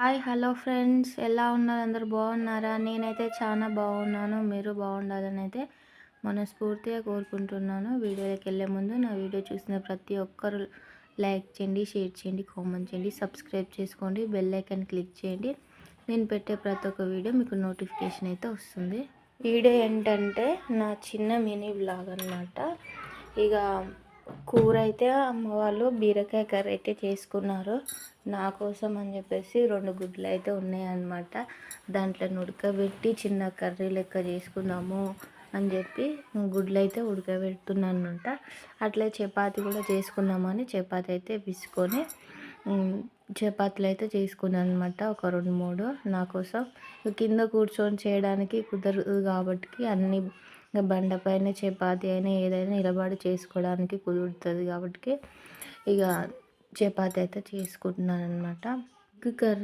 Hi hello friends, ఎలా ఉన్నారు? అందరూ బాగున్నారా? నేనైతే చాలా బాగున్నాను. మీరు బాగుండాలని అయితే మనస్ఫూర్తిగా కోరుకుంటున్నాను. వీడియోలోకి వెళ్ళే ముందు నా వీడియో చూసిన ప్రతి ఒక్కరు లైక్ చేయండి, షేర్ చేయండి, కామెంట్ చేయండి, సబ్స్క్రైబ్ చేసుకోండి, బెల్ ఐకాన్ క్లిక్ చేయండి. నేను పెట్టే ప్రతి ఒక్క వీడియో మీకు నోటిఫికేషన్ అయితే వస్తుంది. వీడియో ఏంటంటే నా చిన్న మినీ వ్లాగ్ అనమాట. ఇక కూర అయితే అమ్మ వాళ్ళు బీరకాయ కర్రీ అయితే చేసుకున్నారు. నా కోసం అని చెప్పేసి 2 గుడ్లు అయితే ఉన్నాయన్నమాట. దాంట్లో ఉడకబెట్టి చిన్న కర్రీ లెక్క చేసుకుందాము అని చెప్పి గుడ్లు అయితే ఉడకబెడుతున్నాను అనమాట. అట్లే చపాతీ కూడా చేసుకుందామని చపాతీ అయితే విసుకొని చపాతీలు అయితే చేసుకున్నాను అనమాట. ఒక 2, 3 నా కోసం. కింద కూర్చొని చేయడానికి కుదరదు కాబట్టి అన్నీ బండపైన చపాతీ అయినా ఏదైనా నిలబడి చేసుకోవడానికి కుదురుతుంది కాబట్టి ఇక చపాతీ అయితే చేసుకుంటున్నాను అనమాట. కర్రీ